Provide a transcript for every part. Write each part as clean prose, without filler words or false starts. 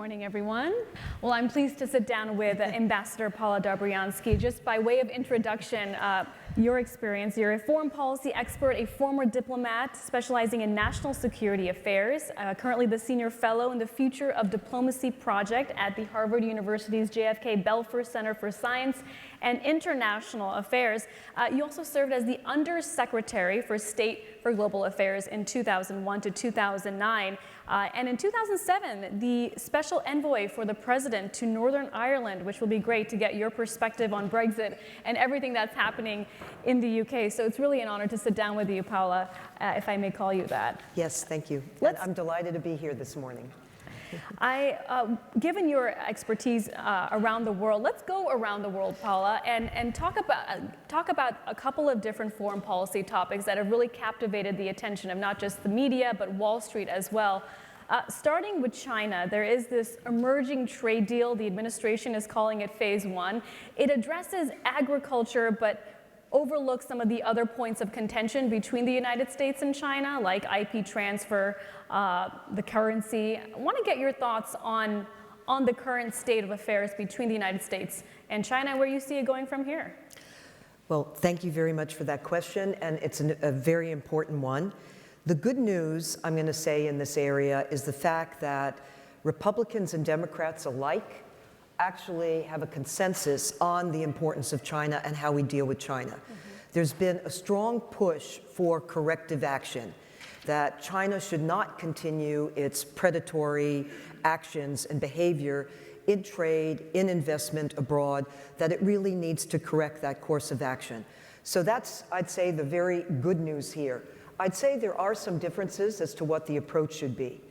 morning, everyone. Well, I'm pleased to sit down with Ambassador Paula Dobriansky. Just by way of introduction, your experience, you're a foreign policy expert, a former diplomat specializing in national security affairs, currently the senior fellow in the Future of Diplomacy project at the Harvard University's JFK Belfer Center for Science and International Affairs. You also served as the Undersecretary for State for Global Affairs in 2001 to 2009. And in 2007, the Special Envoy for the President to Northern Ireland, which will be great to get your perspective on Brexit and everything that's happening in the UK. So it's really an honor to sit down with you, Paula, if I may call you that. Yes, thank you. I'm delighted to be here this morning. Given your expertise around the world, let's go around the world, Paula, and talk about a couple of different foreign policy topics that have really captivated the attention of not just the media, but Wall Street as well. Starting with China, there is this emerging trade deal. The administration is calling it Phase 1. It addresses agriculture, but overlooks some of the other points of contention between the United States and China, like IP transfer, the currency. I want to get your thoughts on the current state of affairs between the United States and China, where you see it going from here. Well, thank you very much for that question, and it's a very important one. The good news, I'm going to say, in this area is the fact that Republicans and Democrats alike actually have a consensus on the importance of China and how we deal with China. There's been a strong push for corrective action, that China should not continue its predatory actions and behavior in trade, in investment abroad, that it really needs to correct that course of action. So that's, I'd say, the very good news here. I'd say there are some differences as to what the approach should be.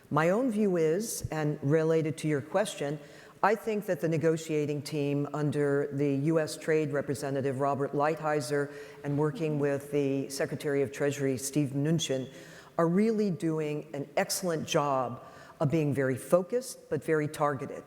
My own view is, and related to your question, I think that the negotiating team under the U.S. Trade Representative Robert Lighthizer and working with the Secretary of Treasury Steve Mnuchin are really doing an excellent job of being very focused but very targeted.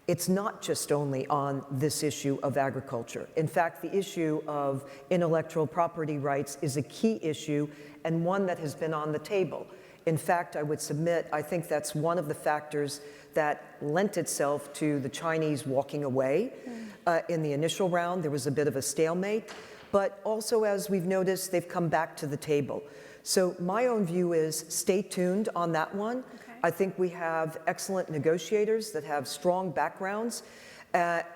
It's not just only on this issue of agriculture. In fact, the issue of intellectual property rights is a key issue and one that has been on the table. In fact, I would submit, I think that's one of the factors that lent itself to the Chinese walking away. In the initial round, there was a bit of a stalemate, but also, as we've noticed, they've come back to the table. So my own view is stay tuned on that one. I think we have excellent negotiators that have strong backgrounds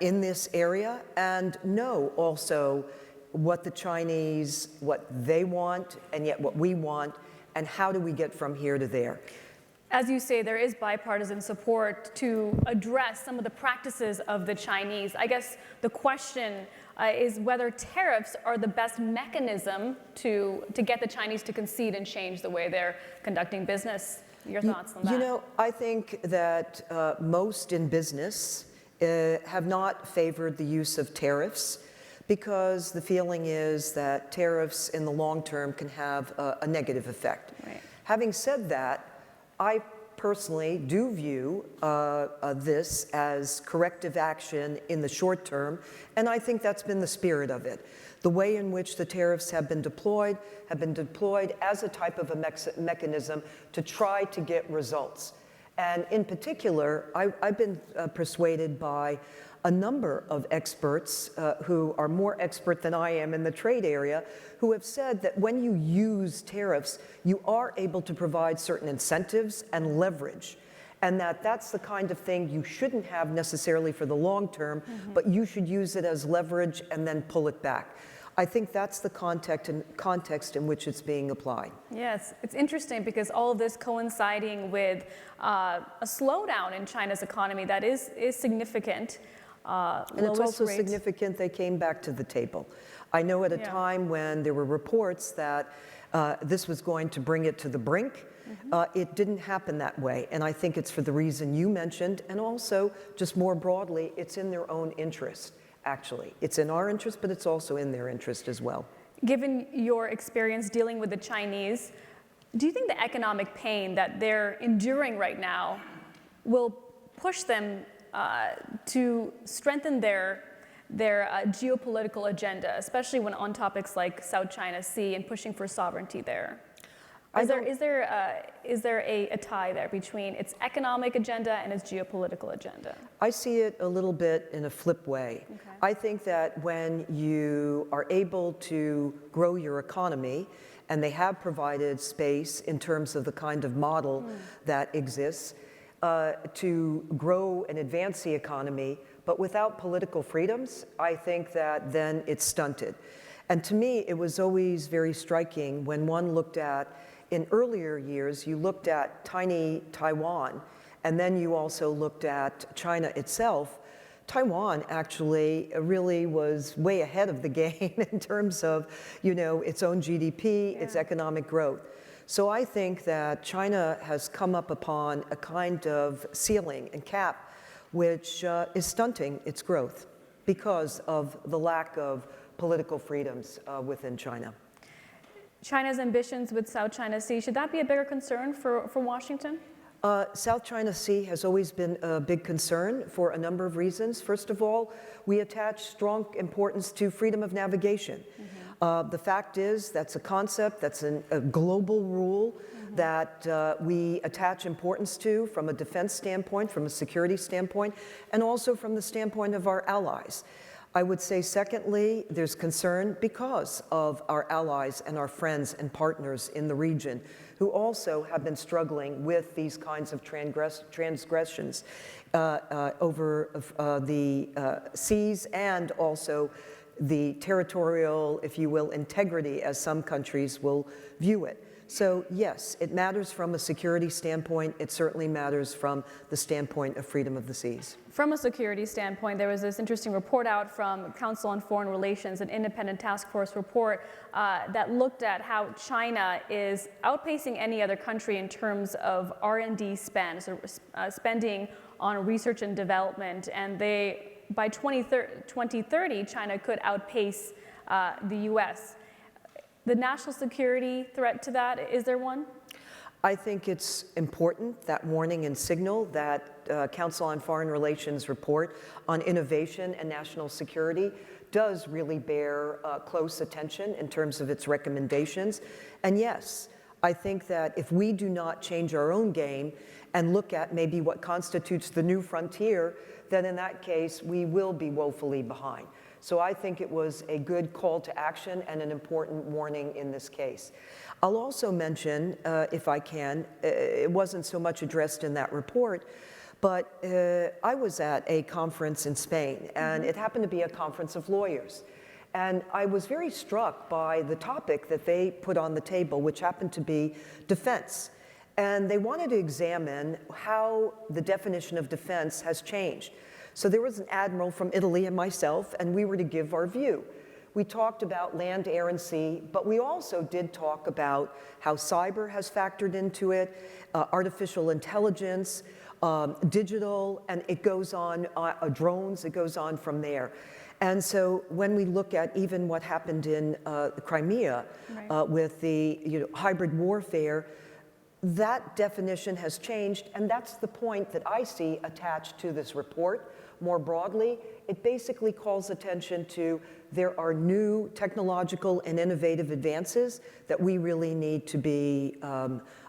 in this area and know also what the Chinese, what they want, and yet what we want, and how do we get from here to there. As you say, there is bipartisan support to address some of the practices of the Chinese. I guess the question is whether tariffs are the best mechanism to get the Chinese to concede and change the way they're conducting business. Your thoughts on that? You know, I think that most in business have not favored the use of tariffs because the feeling is that tariffs in the long term can have a negative effect. Right. Having said that, I personally do view this as corrective action in the short term, and I think that's been the spirit of it. The way in which the tariffs have been deployed as a type of a mechanism to try to get results. And in particular, I've been persuaded by a number of experts who are more expert than I am in the trade area, who have said that when you use tariffs, you are able to provide certain incentives and leverage, and that's the kind of thing you shouldn't have necessarily for the long term, but you should use it as leverage and then pull it back. I think that's the context in which it's being applied. Yes, it's interesting because all of this coinciding with a slowdown in China's economy that is significant. And it's also significant they came back to the table. I know at a time when there were reports that this was going to bring it to the brink, it didn't happen that way. And I think it's for the reason you mentioned, and also just more broadly, it's in their own interest. Actually, it's in our interest, but it's also in their interest as well. Given your experience dealing with the Chinese, do you think the economic pain that they're enduring right now will push them to strengthen their geopolitical agenda, especially when on topics like South China Sea and pushing for sovereignty there? Is there a tie there between its economic agenda and its geopolitical agenda? I see it a little bit in a flip way. Okay. I think that when you are able to grow your economy, and they have provided space in terms of the kind of model that exists, to grow and advance the economy, but without political freedoms, I think that then it's stunted. And to me, it was always very striking when one looked at, in earlier years, you looked at tiny Taiwan, and then you also looked at China itself. Taiwan actually really was way ahead of the game in terms of, its own GDP, its economic growth. So I think that China has come up upon a kind of ceiling and cap which is stunting its growth because of the lack of political freedoms within China. China's ambitions with South China Sea, should that be a bigger concern for Washington? South China Sea has always been a big concern for a number of reasons. First of all, we attach strong importance to freedom of navigation. The fact is, that's a concept, that's a global rule that we attach importance to from a defense standpoint, from a security standpoint, and also from the standpoint of our allies. I would say, secondly, there's concern because of our allies and our friends and partners in the region who also have been struggling with these kinds of transgressions over the seas and also the territorial, if you will, integrity, as some countries will view it. So yes, it matters from a security standpoint. It certainly matters from the standpoint of freedom of the seas. From a security standpoint, there was this interesting report out from Council on Foreign Relations, an independent task force report that looked at how China is outpacing any other country in terms of R&D spend, so spending on research and development, and by 2030, China could outpace the U.S. The national security threat to that, is there one? I think it's important, that warning and signal, that Council on Foreign Relations report on innovation and national security does really bear close attention in terms of its recommendations. And yes, I think that if we do not change our own game and look at maybe what constitutes the new frontier, then in that case, we will be woefully behind. So I think it was a good call to action and an important warning in this case. I'll also mention, if I can, it wasn't so much addressed in that report, but I was at a conference in Spain, and it happened to be a conference of lawyers. And I was very struck by the topic that they put on the table, which happened to be defense. And they wanted to examine how the definition of defense has changed. So there was an admiral from Italy and myself, and we were to give our view. We talked about land, air, and sea, but we also did talk about how cyber has factored into it, artificial intelligence, digital, and it goes on, drones, it goes on from there. And so when we look at even what happened in Crimea with the hybrid warfare, that definition has changed, and that's the point that I see attached to this report. More broadly, it basically calls attention to there are new technological and innovative advances that we really need to be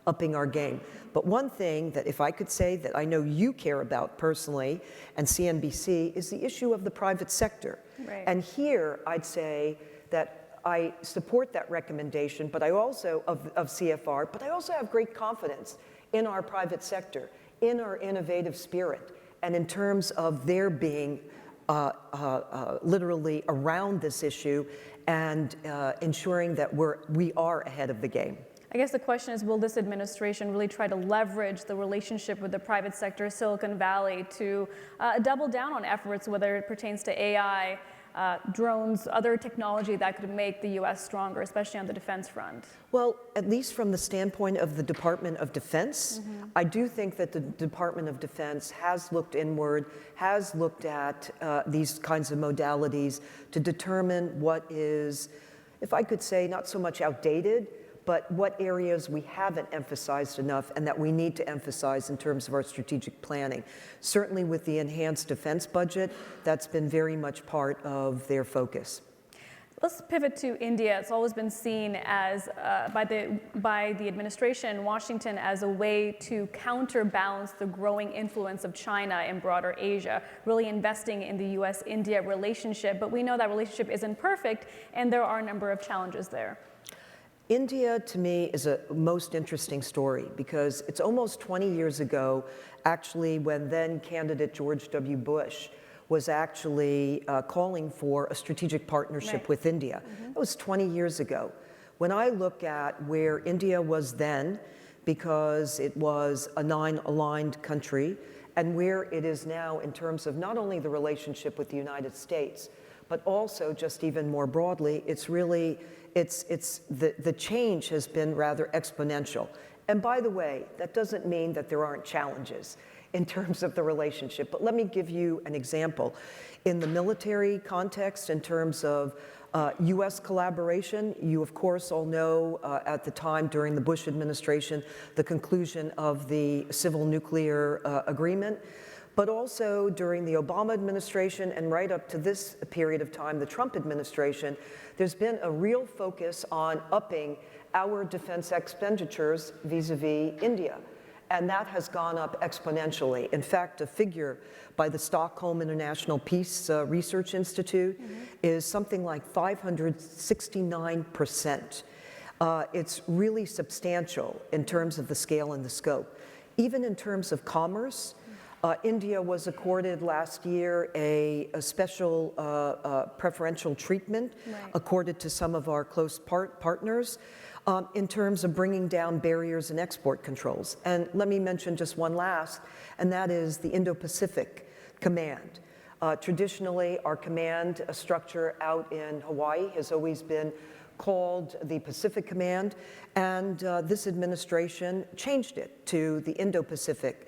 upping our game. But one thing that, if I could say, that I know you care about personally, and CNBC, is the issue of the private sector. Right. And here I'd say that I support that recommendation, but I also, of CFR, but I also have great confidence in our private sector, in our innovative spirit, and in terms of their being literally around this issue and ensuring that we are ahead of the game. I guess the question is, will this administration really try to leverage the relationship with the private sector, Silicon Valley, to double down on efforts, whether it pertains to AI, drones, other technology that could make the U.S. stronger, especially on the defense front? Well, at least from the standpoint of the Department of Defense, I do think that the Department of Defense has looked inward, has looked at these kinds of modalities to determine what is, if I could say, not so much outdated, but what areas we haven't emphasized enough and that we need to emphasize in terms of our strategic planning. Certainly with the enhanced defense budget, that's been very much part of their focus. Let's pivot to India. It's always been seen as, by the administration in Washington, as a way to counterbalance the growing influence of China in broader Asia, really investing in the US-India relationship. But we know that relationship isn't perfect, and there are a number of challenges there. India, to me, is a most interesting story because it's almost 20 years ago, actually, when then candidate George W. Bush was actually calling for a strategic partnership with India. That was 20 years ago. When I look at where India was then, because it was a non-aligned country, and where it is now in terms of not only the relationship with the United States, but also just even more broadly, it's really, the change has been rather exponential. And by the way, that doesn't mean that there aren't challenges in terms of the relationship. But let me give you an example. In the military context, in terms of US collaboration, you of course all know at the time during the Bush administration, the conclusion of the civil nuclear agreement, but also during the Obama administration and right up to this period of time, the Trump administration, there's been a real focus on upping our defense expenditures vis-a-vis India. And that has gone up exponentially. In fact, a figure by the Stockholm International Peace Research Institute is something like 569%. It's really substantial in terms of the scale and the scope. Even in terms of commerce, India was accorded last year a special preferential treatment accorded to some of our close partners. In terms of bringing down barriers and export controls. And let me mention just one last, and that is the Indo-Pacific Command. Traditionally, our command structure out in Hawaii has always been called the Pacific Command, and this administration changed it to the Indo-Pacific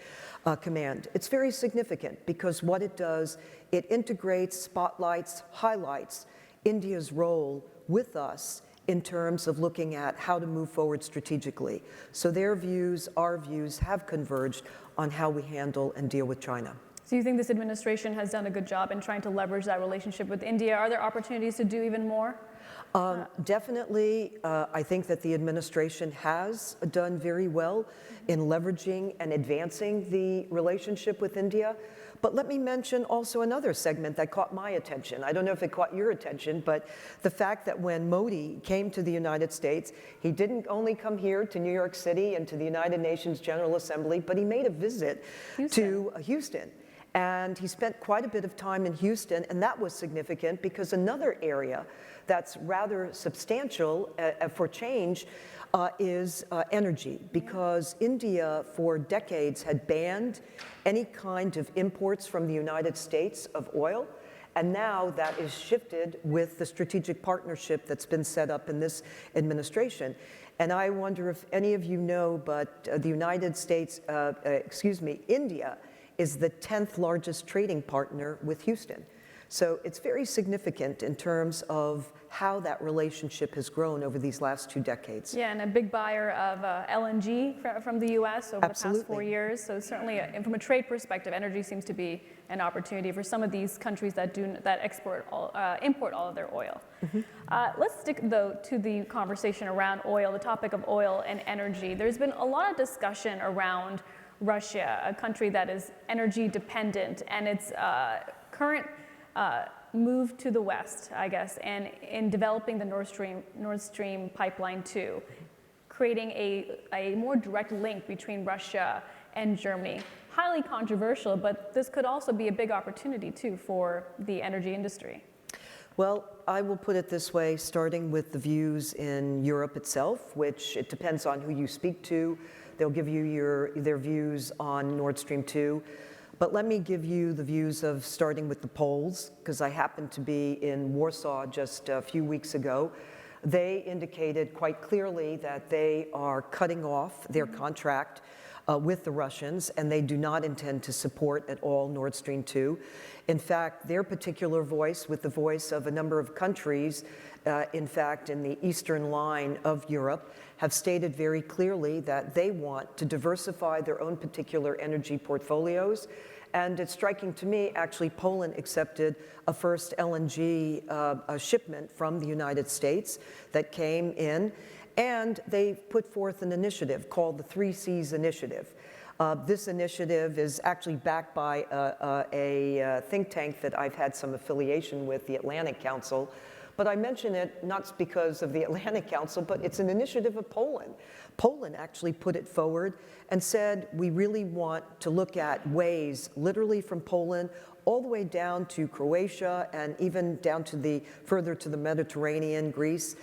Command. It's very significant because what it does, it integrates, spotlights, highlights India's role with us in terms of looking at how to move forward strategically. So their views, our views have converged on how we handle and deal with China. So you think this administration has done a good job in trying to leverage that relationship with India? Are there opportunities to do even more? Definitely, I think that the administration has done very well in leveraging and advancing the relationship with India. But let me mention also another segment that caught my attention. I don't know if it caught your attention, but the fact that when Modi came to the United States, he didn't only come here to New York City and to the United Nations General Assembly, but he made a visit to Houston. And he spent quite a bit of time in Houston, and that was significant because another area that's rather substantial for change is energy, because India for decades had banned any kind of imports from the United States of oil, and now that is shifted with the strategic partnership that's been set up in this administration. And I wonder if any of you know, but the United States, India is the 10th largest trading partner with Houston. So it's very significant in terms of how that relationship has grown over these last 2 decades. Yeah, and a big buyer of LNG from the U.S. over the past 4 years. So certainly, and from a trade perspective, energy seems to be an opportunity for some of these countries that import all of their oil. Let's stick, though, to the conversation around oil, the topic of oil and energy. There's been a lot of discussion around Russia, a country that is energy dependent, and its current move to the west, I guess, and in developing the Nord Stream pipeline 2, creating a more direct link between Russia and Germany. Highly controversial, but this could also be a big opportunity too for the energy industry. Well, I will put it this way, starting with the views in Europe itself, which it depends on who you speak to. They'll give you their views on Nord Stream 2. But let me give you the views of starting with the Poles, because I happened to be in Warsaw just a few weeks ago. They indicated quite clearly that they are cutting off their contract with the Russians, and they do not intend to support at all Nord Stream 2. In fact, their particular voice, with the voice of a number of countries, in fact, in the eastern line of Europe, have stated very clearly that they want to diversify their own particular energy portfolios. And it's striking to me, actually, Poland accepted a first LNG shipment from the United States that came in, and they put forth an initiative called the 3Cs Initiative. This initiative is actually backed by a think tank that I've had some affiliation with, the Atlantic Council. But I mention it not because of the Atlantic Council, but it's an initiative of Poland. Poland actually put it forward and said, we really want to look at ways, literally from Poland all the way down to Croatia and even down to further to the Mediterranean, Greece,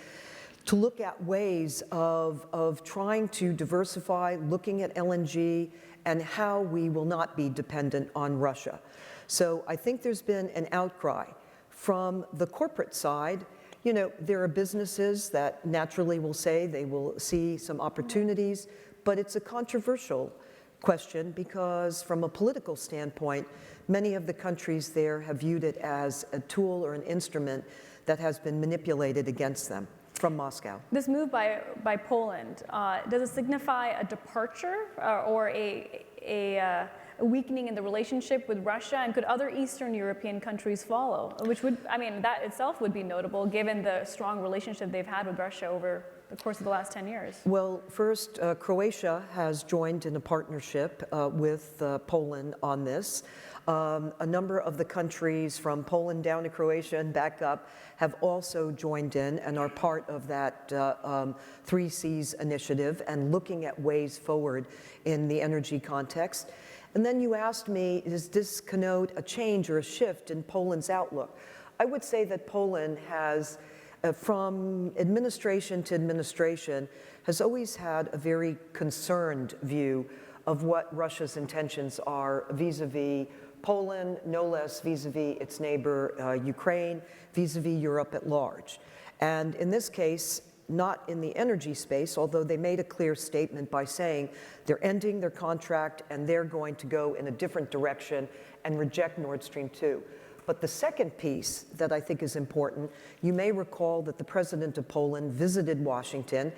to look at ways of trying to diversify, looking at LNG and how we will not be dependent on Russia. So I think there's been an outcry. From the corporate side, you know, there are businesses that naturally will say they will see some opportunities, but it's a controversial question because from a political standpoint, many of the countries there have viewed it as a tool or an instrument that has been manipulated against them from Moscow. This move by Poland, does it signify a departure or a weakening in the relationship with Russia? And could other Eastern European countries follow? Which would, I mean, that itself would be notable given the strong relationship they've had with Russia over the course of the last 10 years. Well, first, Croatia has joined in a partnership with Poland on this. A number of the countries from Poland down to Croatia and back up have also joined in and are part of that 3Cs initiative and looking at ways forward in the energy context. And then you asked me, does this connote a change or a shift in Poland's outlook? I would say that Poland has, from administration to administration, has always had a very concerned view of what Russia's intentions are vis-a-vis Poland, no less vis-a-vis its neighbor Ukraine, vis-a-vis Europe at large. And in this case, not in the energy space, although they made a clear statement by saying they're ending their contract and they're going to go in a different direction and reject Nord Stream 2. But the second piece that I think is important, you may recall that the president of Poland visited Washington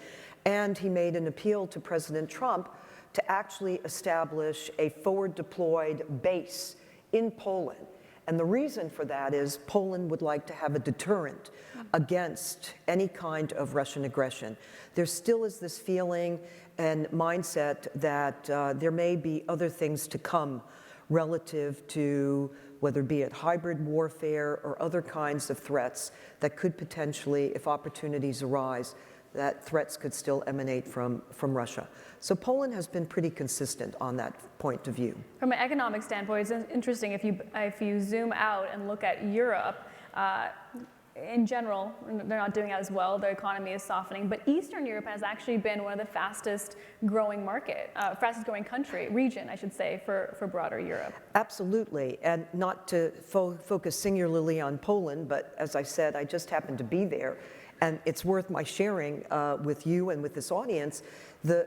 and he made an appeal to President Trump to actually establish a forward deployed base in Poland. And the reason for that is Poland would like to have a deterrent against any kind of Russian aggression. There still is this feeling and mindset that there may be other things to come relative to whether be it hybrid warfare or other kinds of threats that could potentially, if opportunities arise, that threats could still emanate from Russia. So Poland has been pretty consistent on that point of view. From an economic standpoint, it's interesting if you zoom out and look at Europe, in general, they're not doing as well. Their economy is softening, but Eastern Europe has actually been one of the fastest growing region, I should say, for broader Europe. Absolutely, and not to focus singularly on Poland, but as I said, I just happened to be there. And it's worth my sharing with you and with this audience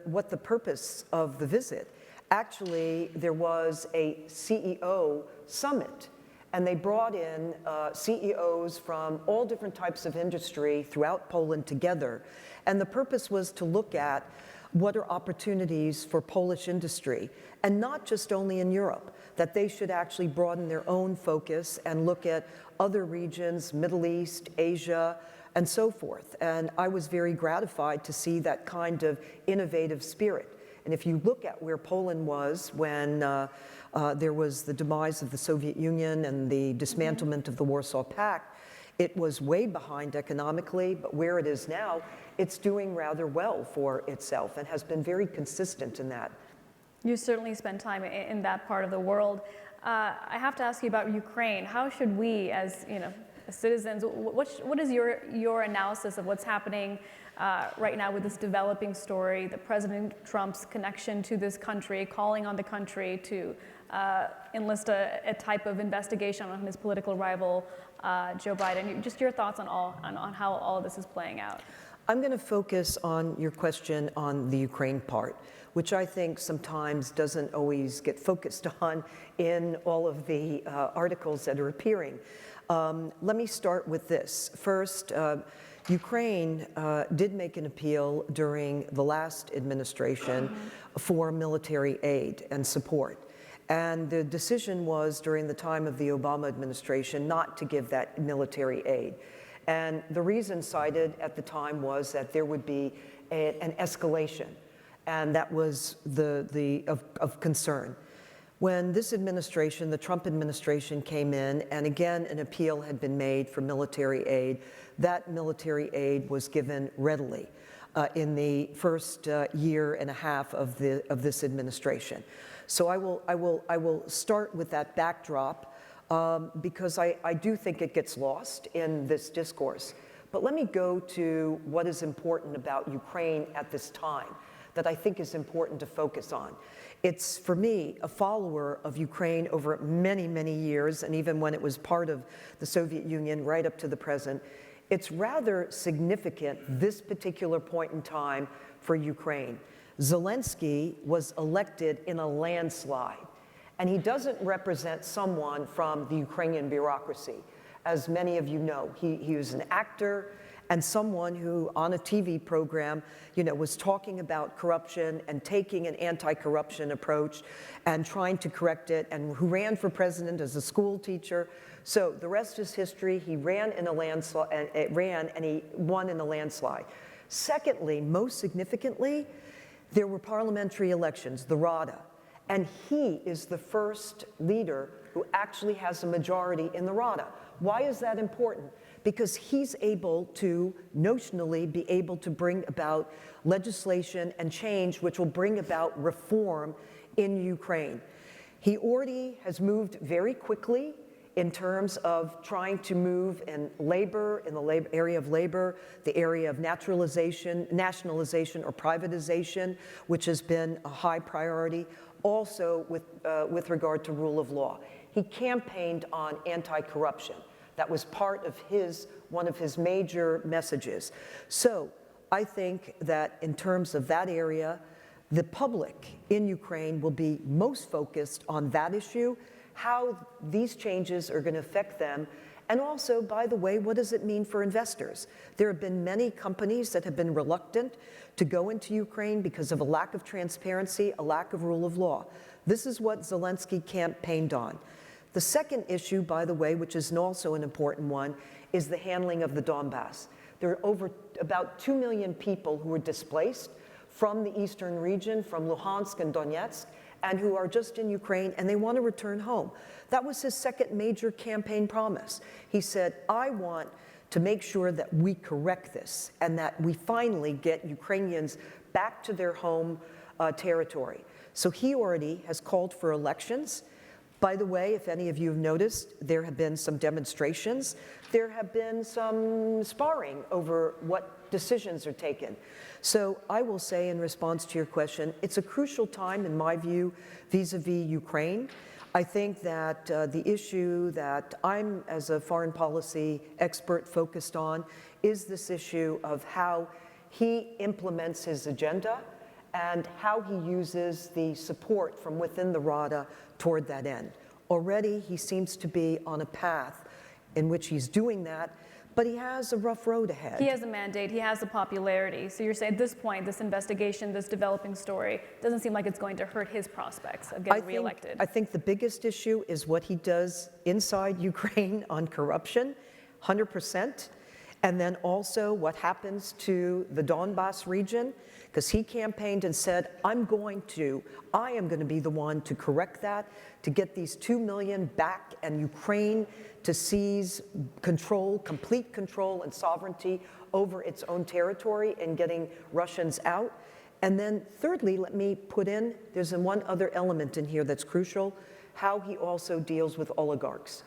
what the purpose of the visit. Actually, there was a CEO summit, and they brought in CEOs from all different types of industry throughout Poland together. And the purpose was to look at what are opportunities for Polish industry, and not just only in Europe, that they should actually broaden their own focus and look at other regions, Middle East, Asia, and so forth. And I was very gratified to see that kind of innovative spirit. And if you look at where Poland was when there was the demise of the Soviet Union and the dismantlement of the Warsaw Pact, it was way behind economically, but where it is now, it's doing rather well for itself and has been very consistent in that. You certainly spend time in that part of the world. I have to ask you about Ukraine. How should we, as citizens, what is your analysis of what's happening right now with this developing story, the President Trump's connection to this country, calling on the country to enlist a type of investigation on his political rival, Joe Biden? Just your thoughts on how all of this is playing out. I'm going to focus on your question on the Ukraine part, which I think sometimes doesn't always get focused on in all of the articles that are appearing. Let me start with this. First, Ukraine did make an appeal during the last administration for military aid and support. And the decision was during the time of the Obama administration not to give that military aid. And the reason cited at the time was that there would be an escalation, and that was of concern. When this administration, the Trump administration, came in, and again an appeal had been made for military aid, that military aid was given readily in the first year and a half of this administration. So I will start with that backdrop because I do think it gets lost in this discourse. But let me go to what is important about Ukraine at this time that I think is important to focus on. It's, for me, a follower of Ukraine over many, many years, and even when it was part of the Soviet Union right up to the present. It's rather significant, this particular point in time, for Ukraine. Zelensky was elected in a landslide, and he doesn't represent someone from the Ukrainian bureaucracy. As many of you know, he was an actor and someone who, on a TV program, was talking about corruption and taking an anti-corruption approach and trying to correct it, and who ran for president as a school teacher. So the rest is history. He ran in a landslide, and he won in a landslide. Secondly, most significantly, there were parliamentary elections, the Rada, and he is the first leader who actually has a majority in the Rada. Why is that important? Because he's able to, notionally, be able to bring about legislation and change which will bring about reform in Ukraine. He already has moved very quickly in terms of trying to move in labor, in the area of labor, the area of nationalization or privatization, which has been a high priority, also with regard to rule of law. He campaigned on anti-corruption. That was part of one of his major messages. So I think that in terms of that area, the public in Ukraine will be most focused on that issue, how these changes are going to affect them, and also, by the way, what does it mean for investors? There have been many companies that have been reluctant to go into Ukraine because of a lack of transparency, a lack of rule of law. This is what Zelensky campaigned on. The second issue, by the way, which is also an important one, is the handling of the Donbass. There are about 2 million people who were displaced from the eastern region, from Luhansk and Donetsk, and who are just in Ukraine, and they want to return home. That was his second major campaign promise. He said, I want to make sure that we correct this and that we finally get Ukrainians back to their home territory. So he already has called for elections. By the way, if any of you have noticed, there have been some demonstrations. There have been some sparring over what decisions are taken. So I will say, in response to your question, it's a crucial time, in my view, vis-a-vis Ukraine. I think that the issue that I'm, as a foreign policy expert, focused on is this issue of how he implements his agenda and how he uses the support from within the Rada toward that end. Already, he seems to be on a path in which he's doing that, but he has a rough road ahead. He has a mandate, he has the popularity. So you're saying at this point, this investigation, this developing story, doesn't seem like it's going to hurt his prospects of getting reelected. I think the biggest issue is what he does inside Ukraine on corruption, 100%. And then also what happens to the Donbass region, because he campaigned and said, I am going to be the one to correct that, to get these 2 million back, and Ukraine to seize control, complete control and sovereignty over its own territory and getting Russians out. And then thirdly, let me put in, there's one other element in here that's crucial, how he also deals with oligarchs.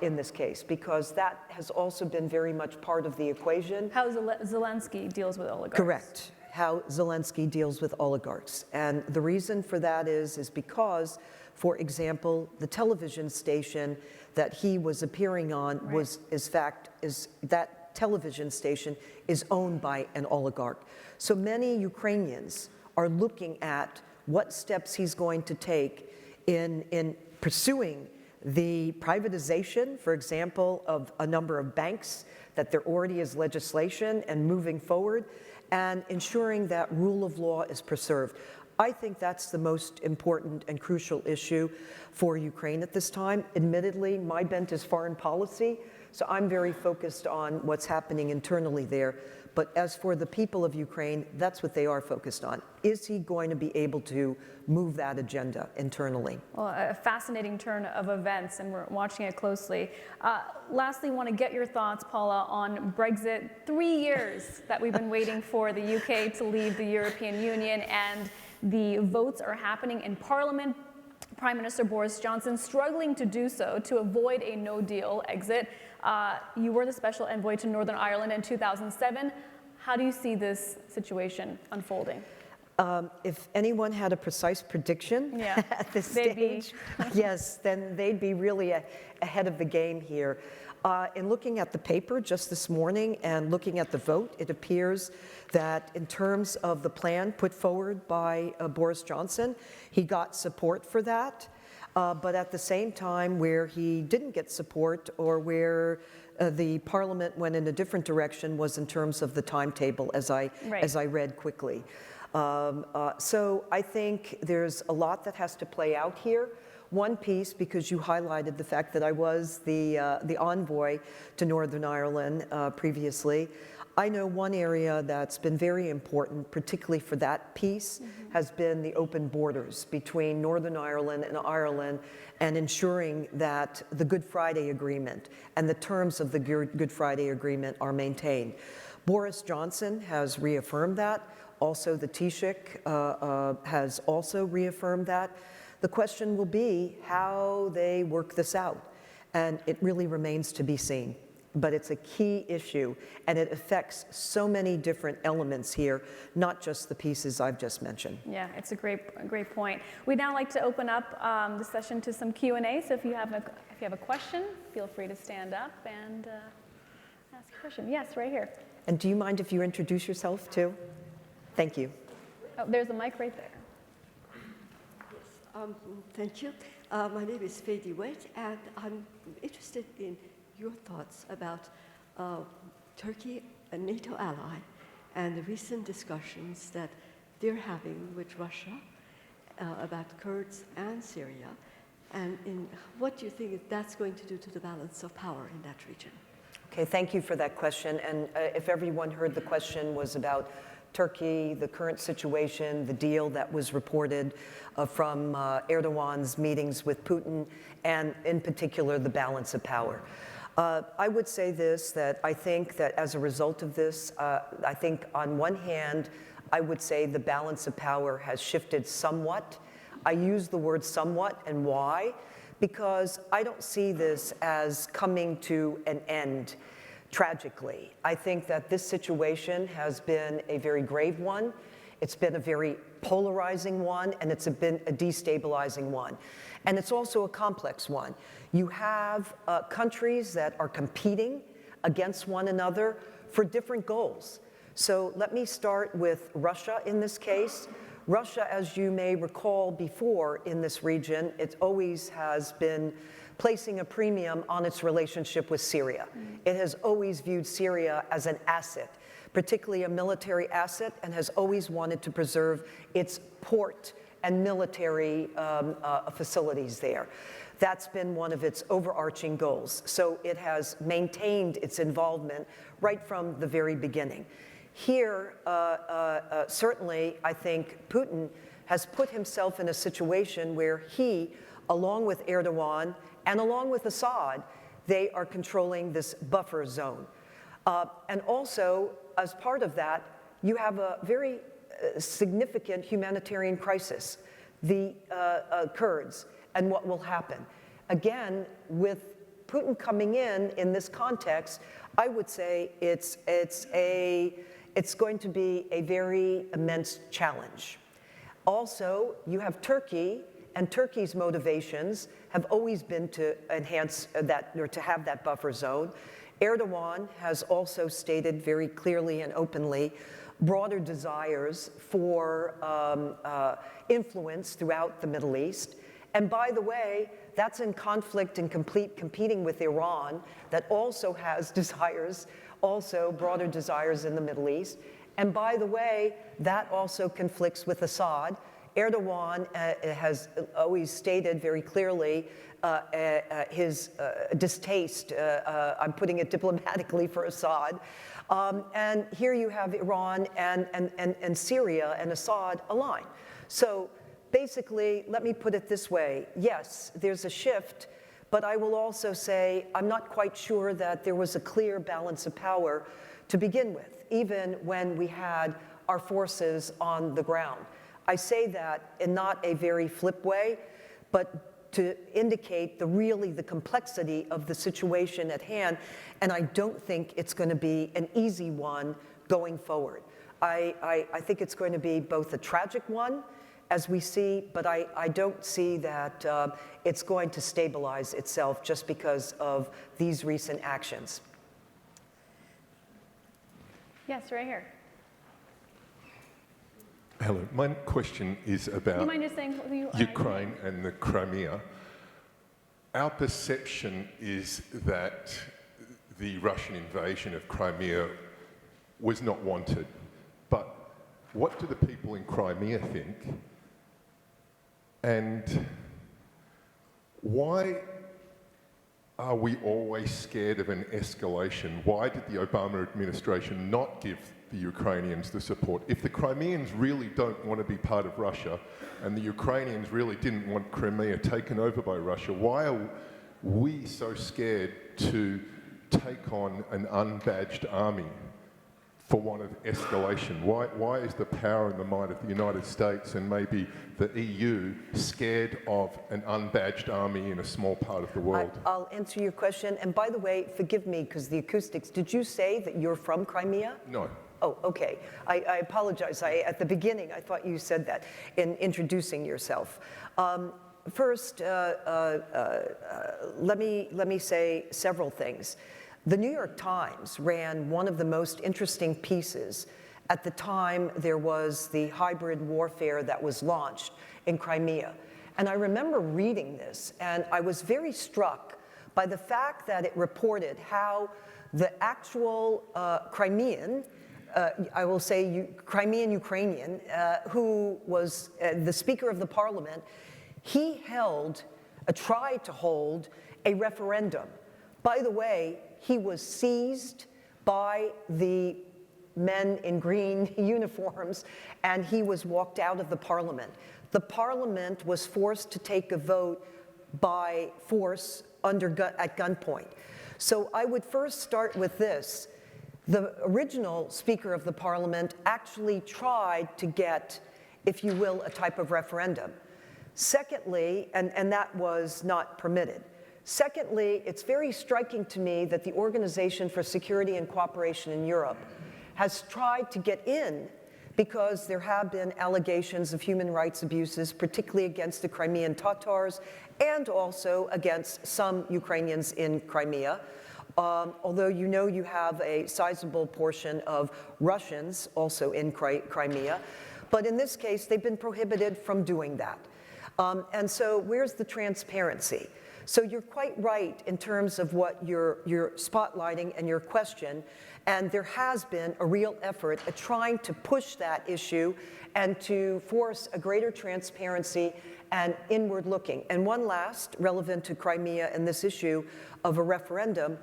In this case, because that has also been very much part of the equation. How Zelensky deals with oligarchs. Correct. How Zelensky deals with oligarchs. And the reason for that is because, for example, the television station that he was appearing on was, that television station is owned by an oligarch. So many Ukrainians are looking at what steps he's going to take in pursuing the privatization, for example, of a number of banks, that there already is legislation, and moving forward, and ensuring that rule of law is preserved. I think that's the most important and crucial issue for Ukraine at this time. Admittedly, my bent is foreign policy, so I'm very focused on what's happening internally there. But as for the people of Ukraine, that's what they are focused on. Is he going to be able to move that agenda internally? Well, a fascinating turn of events, and we're watching it closely. Lastly, want to get your thoughts, Paula, on Brexit. 3 years that we've been waiting for the UK to leave the European Union, and the votes are happening in Parliament. Prime Minister Boris Johnson struggling to do so to avoid a no-deal exit. You were the special envoy to Northern Ireland in 2007. How do you see this situation unfolding? If anyone had a precise prediction at this stage, yes, then they'd be really ahead of the game here. In looking at the paper just this morning and looking at the vote, it appears that in terms of the plan put forward by Boris Johnson, he got support for that. But at the same time, where he didn't get support, or where the Parliament went in a different direction, was in terms of the timetable, as I read quickly. So I think there's a lot that has to play out here. One piece, because you highlighted the fact that I was the envoy to Northern Ireland previously. I know one area that's been very important, particularly for that piece, has been the open borders between Northern Ireland and ensuring that the Good Friday Agreement and the terms of the Good Friday Agreement are maintained. Boris Johnson has reaffirmed that. Also, the Taoiseach has also reaffirmed that. The question will be how they work this out, and it really remains to be seen. But it's a key issue, and it affects so many different elements here, not just the pieces I've just mentioned. Yeah, it's a great point. We'd now like to open up the session to some Q&A. So if you have a question, feel free to stand up and ask a question. Yes, right here. And do you mind if you introduce yourself too? Thank you. Oh, there's a mic right there. Yes, thank you. My name is Faye DeWitt, and I'm interested in your thoughts about Turkey, a NATO ally, and the recent discussions that they're having with Russia about Kurds and Syria, and what do you think that's going to do to the balance of power in that region? Okay, thank you for that question. And if everyone heard, the question was about Turkey, the current situation, the deal that was reported from Erdogan's meetings with Putin, and in particular, the balance of power. I would say this, that I think that as a result of this, I think on one hand, I would say the balance of power has shifted somewhat. I use the word somewhat, and why? Because I don't see this as coming to an end tragically. I think that this situation has been a very grave one. It's been a very polarizing one, and it's been a destabilizing one. And it's also a complex one. You have countries that are competing against one another for different goals. So let me start with Russia in this case. Russia, as you may recall before in this region, it always has been placing a premium on its relationship with Syria. It has always viewed Syria as an asset, particularly a military asset, and has always wanted to preserve its port and military facilities there. That's been one of its overarching goals. So it has maintained its involvement right from the very beginning. Here, certainly, I think Putin has put himself in a situation where he, along with Erdogan and along with Assad, they are controlling this buffer zone. And also, as part of that, you have a very significant humanitarian crisis, the Kurds, and what will happen. Again, with Putin coming in this context, I would say it's going to be a very immense challenge. Also, you have Turkey, and Turkey's motivations have always been to enhance that, or to have that buffer zone. Erdogan has also stated very clearly and openly broader desires for influence throughout the Middle East. And by the way, that's in conflict and competing with Iran, that also has desires, also broader desires in the Middle East. And by the way, that also conflicts with Assad. Erdogan has always stated very clearly his distaste, I'm putting it diplomatically, for Assad. And here you have Iran and Syria and Assad aligned. So basically, let me put it this way. Yes, there's a shift, but I will also say I'm not quite sure that there was a clear balance of power to begin with, even when we had our forces on the ground. I say that in not a very flip way, but to indicate the complexity of the situation at hand, and I don't think it's going to be an easy one going forward. I think it's going to be both a tragic one, as we see, but I don't see that it's going to stabilize itself just because of these recent actions. Yes, right here. Hello, my question is about Do you mind just saying who you are? Ukraine and the Crimea. Our perception is that the Russian invasion of Crimea was not wanted. But what do the people in Crimea think? And why are we always scared of an escalation? Why did the Obama administration not give the Ukrainians the support? If the Crimeans really don't want to be part of Russia, and the Ukrainians really didn't want Crimea taken over by Russia, why are we so scared to take on an unbadged army for want of escalation? Why is the power and the might of the United States and maybe the EU scared of an unbadged army in a small part of the world? I'll answer your question. And by the way, forgive me, because the acoustics, did you say that you're from Crimea? No. Oh, okay. I apologize. At the beginning, I thought you said that in introducing yourself. First, let me say several things. The New York Times ran one of the most interesting pieces at the time there was the hybrid warfare that was launched in Crimea. And I remember reading this, and I was very struck by the fact that it reported how the actual Crimean, I will say Crimean Ukrainian, who was the Speaker of the Parliament, he tried to hold a referendum. By the way, he was seized by the men in green uniforms, and he was walked out of the parliament. The parliament was forced to take a vote by force at gunpoint. So I would first start with this. The original Speaker of the Parliament actually tried to get, if you will, a type of referendum. Secondly, and that was not permitted. Secondly, it's very striking to me that the Organization for Security and Cooperation in Europe has tried to get in because there have been allegations of human rights abuses, particularly against the Crimean Tatars and also against some Ukrainians in Crimea. Although you have a sizable portion of Russians also in Crimea. But in this case, they've been prohibited from doing that. And so where's the transparency? So you're quite right in terms of what you're spotlighting and your question, and there has been a real effort at trying to push that issue and to force a greater transparency and inward looking. And one last, relevant to Crimea and this issue of a referendum,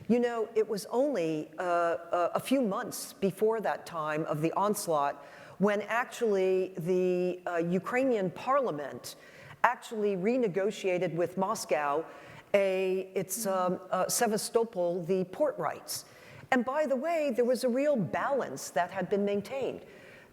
it was only a few months before that time of the onslaught when actually the Ukrainian parliament actually renegotiated with Moscow Sevastopol, the port rights. And by the way, there was a real balance that had been maintained.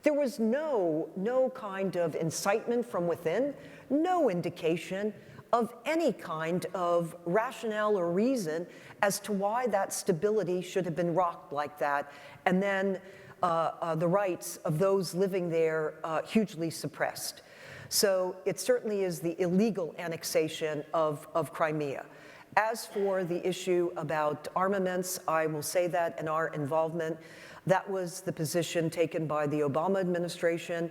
There was no kind of incitement from within, no indication of any kind of rationale or reason as to why that stability should have been rocked like that, and then the rights of those living there hugely suppressed. So it certainly is the illegal annexation of Crimea. As for the issue about armaments, I will say that in our involvement, that was the position taken by the Obama administration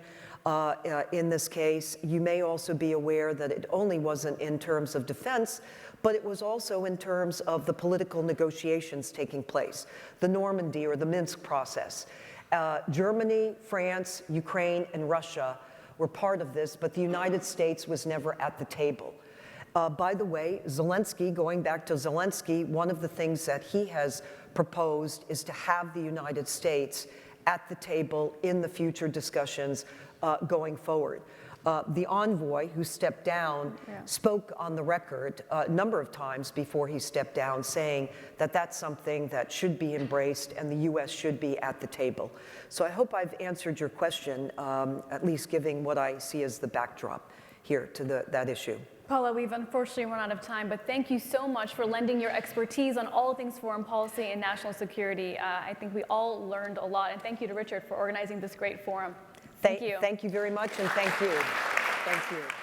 in this case. You may also be aware that it only wasn't in terms of defense, but it was also in terms of the political negotiations taking place, the Normandy or the Minsk process. Germany, France, Ukraine, and Russia were part of this, but the United States was never at the table. By the way, Zelensky, going back to Zelensky, one of the things that he has proposed is to have the United States at the table in the future discussions going forward. The envoy who stepped down spoke on the record a number of times before he stepped down, saying that that's something that should be embraced and the U.S. should be at the table. So I hope I've answered your question, at least giving what I see as the backdrop here to that issue. Paula, we've unfortunately run out of time, but thank you so much for lending your expertise on all things foreign policy and national security. I think we all learned a lot, and thank you to Richard for organizing this great forum. Thank you. Thank you very much, and thank you. Thank you.